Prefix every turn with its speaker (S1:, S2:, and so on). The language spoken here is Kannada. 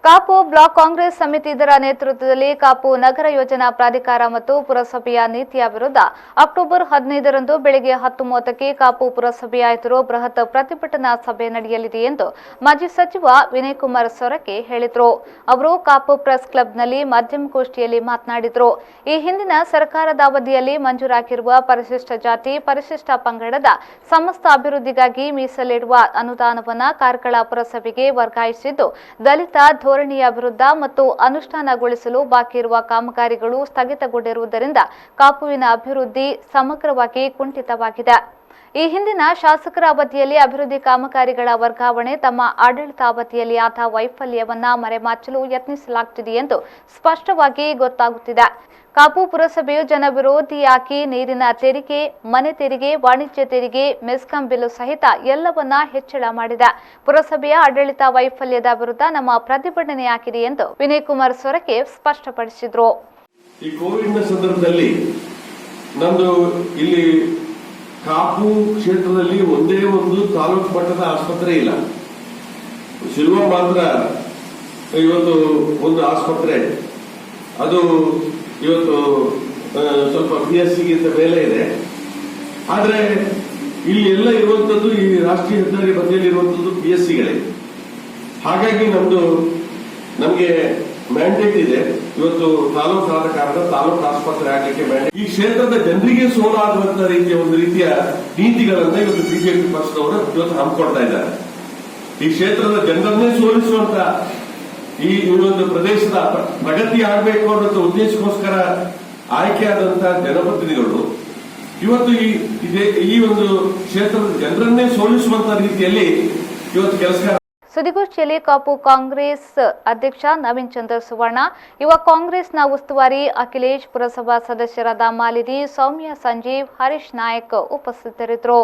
S1: ಕಾಪು ಬ್ಲಾಕ್ ಕಾಂಗ್ರೆಸ್ ಸಮಿತಿ ಇದರ ನೇತೃತ್ವದಲ್ಲಿ ಕಾಪು ನಗರ ಯೋಜನಾ ಪ್ರಾಧಿಕಾರ ಮತ್ತು ಪುರಸಭೆಯ ನೀತಿಯ ವಿರುದ್ಧ ಅಕ್ಟೋಬರ್ 15ರಂದು ಬೆಳಗ್ಗೆ 10:30ಕ್ಕೆ ಕಾಪು ಪುರಸಭೆಯ ಎದುರು ಬೃಹತ್ ಪ್ರತಿಭಟನಾ ಸಭೆ ನಡೆಯಲಿದೆ ಎಂದು ಮಾಜಿ ಸಚಿವ ವಿನಯ್ ಕುಮಾರ್ ಸೊರಕೆ ಹೇಳಿದರು. ಅವರು ಕಾಪು ಪ್ರೆಸ್ ಕ್ಲಬ್ನಲ್ಲಿ ಮಾಧ್ಯಮಗೋಷ್ಠಿಯಲ್ಲಿ ಮಾತನಾಡಿದರು. ಈ ಹಿಂದಿನ ಸರ್ಕಾರದ ಅವಧಿಯಲ್ಲಿ ಮಂಜೂರಾಗಿರುವ ಪರಿಶಿಷ್ಟ ಜಾತಿ, ಪರಿಶಿಷ್ಟ ಪಂಗಡದ ಸಮಸ್ತ ಅಭಿವೃದ್ಧಿಗಾಗಿ ಮೀಸಲಿಡುವ ಅನುದಾನವನ್ನು ಕಾರ್ಕಳ ಪುರಸಭೆಗೆ ವರ್ಗಾಯಿಸಿದ್ದು, ದಲಿತ ಧೋರಣೆಯ ವಿರುದ್ಧ ಮತ್ತು ಅನುಷ್ಠಾನಗೊಳಿಸಲು ಬಾಕಿ ಇರುವ ಕಾಮಗಾರಿಗಳು ಸ್ಥಗಿತಗೊಂಡಿರುವುದರಿಂದ ಕಾಪುವಿನ ಅಭಿವೃದ್ಧಿ ಸಮಗ್ರವಾಗಿ ಕುಂಠಿತವಾಗಿದೆ. ಈ ಹಿಂದಿನ ಶಾಸಕರ ಅವಧಿಯಲ್ಲಿ ಅಭಿವೃದ್ಧಿ ಕಾಮಗಾರಿಗಳ ವರ್ಗಾವಣೆ ತಮ್ಮ ಆಡಳಿತಾವಧಿಯಲ್ಲಿ ಆದ ವೈಫಲ್ಯವನ್ನ ಮರೆಮಾಚಲು ಯತ್ನಿಸಲಾಗುತ್ತಿದೆ ಎಂದು ಸ್ಪಷ್ಟವಾಗಿ ಗೊತ್ತಾಗುತ್ತಿದೆ. ಕಾಪು ಪುರಸಭೆಯು ಜನವಿರೋಧಿಯಾಗಿ ನೀರಿನ ತೆರಿಗೆ, ಮನೆ ತೆರಿಗೆ, ವಾಣಿಜ್ಯ ತೆರಿಗೆ, ಮೆಸ್ಕಾಂ ಬಿಲ್ಲು ಸಹಿತ ಎಲ್ಲವನ್ನ ಹೆಚ್ಚಳ ಮಾಡಿದೆ. ಪುರಸಭೆಯ ಆಡಳಿತ ವೈಫಲ್ಯದ ವಿರುದ್ಧ ನಮ್ಮ ಪ್ರತಿಭಟನೆಯಾಗಿದೆ ಎಂದು ವಿನಯ್ ಕುಮಾರ್ ಸೊರಕೆ ಸ್ಪಷ್ಟಪಡಿಸಿದರು.
S2: ಈ ಕೋವಿಡ್ನ ಸಂದರ್ಭದಲ್ಲಿ ನಮ್ದು ಇಲ್ಲಿ ಕಾಪು ಕ್ಷೇತ್ರದಲ್ಲಿ ಒಂದೇ ಒಂದು ತಾಲೂಕು ಮಟ್ಟದ ಆಸ್ಪತ್ರೆ ಇಲ್ಲ. ಶಿಲ್ವ ಮಾತ್ರ ಇವತ್ತು ಒಂದು ಆಸ್ಪತ್ರೆ, ಅದು ಇವತ್ತು ಸ್ವಲ್ಪ PSCಗಿಂತ ಮೇಲೆ ಇದೆ. ಆದ್ರೆ ಇಲ್ಲಿ ಎಲ್ಲ ಇರುವಂತದ್ದು ಈ ರಾಷ್ಟ್ರೀಯ ಹೆದ್ದಾರಿ ಬದಿಯಲ್ಲಿ ಇರುವಂತದ್ದು PSCಗಳೇ. ಹಾಗಾಗಿ ನಮಗೆ ಮ್ಯಾಂಡೇಟ್ ಇದೆ. ಇವತ್ತು ತಾಲೂಕು ಆದ ಕಾರಣ ತಾಲೂಕು ಆಸ್ಪತ್ರೆ ಆಗಲಿಕ್ಕೆ ಮ್ಯಾಂಡೇಟ್. ಈ ಕ್ಷೇತ್ರದ ಜನರಿಗೆ ಸೋಲಾಗುವಂತ ರೀತಿಯ ಒಂದು ರೀತಿಯ ನೀತಿಗಳನ್ನ ಇವತ್ತು ಬಿಜೆಪಿ ಪಕ್ಷದವರು ಇವತ್ತು ಹಮ್ಮಿಕೊಳ್ತಾ ಇದ್ದಾರೆ. ಈ ಕ್ಷೇತ್ರದ ಜನರನ್ನೇ ಸೋಲಿಸುವಂತ ಈ ಒಂದು ಪ್ರದೇಶದ ಪ್ರಗತಿ ಆಗಬೇಕು ಅನ್ನೋ ಉದ್ದೇಶಕ್ಕೋಸ್ಕರ ಆಯ್ಕೆಯಾದಂತಹ ಜನಪ್ರತಿನಿಧಿಗಳು ಇವತ್ತು ಈ ಒಂದು ಕ್ಷೇತ್ರದ ಜನರನ್ನೇ ಸೋಲಿಸುವಂತ ರೀತಿಯಲ್ಲಿ ಇವತ್ತು ಕೆಲಸ.
S1: ಸುದ್ದಿಗೋಷ್ಠಿಯಲ್ಲಿ ಕಾಪು ಕಾಂಗ್ರೆಸ್ ಅಧ್ಯಕ್ಷ ನವೀನ್ ಚಂದ್ರ ಸುವರ್ಣ, ಯುವ ಕಾಂಗ್ರೆಸ್ನ ಉಸ್ತುವಾರಿ ಅಖಿಲೇಶ್, ಪುರಸಭಾ ಸದಸ್ಯರಾದ ಮಾಲಿನಿ, ಸೌಮ್ಯ, ಸಂಜೀವ್, ಹರೀಶ್ ನಾಯಕ್ ಉಪಸ್ಥಿತರಿದ್ದರು.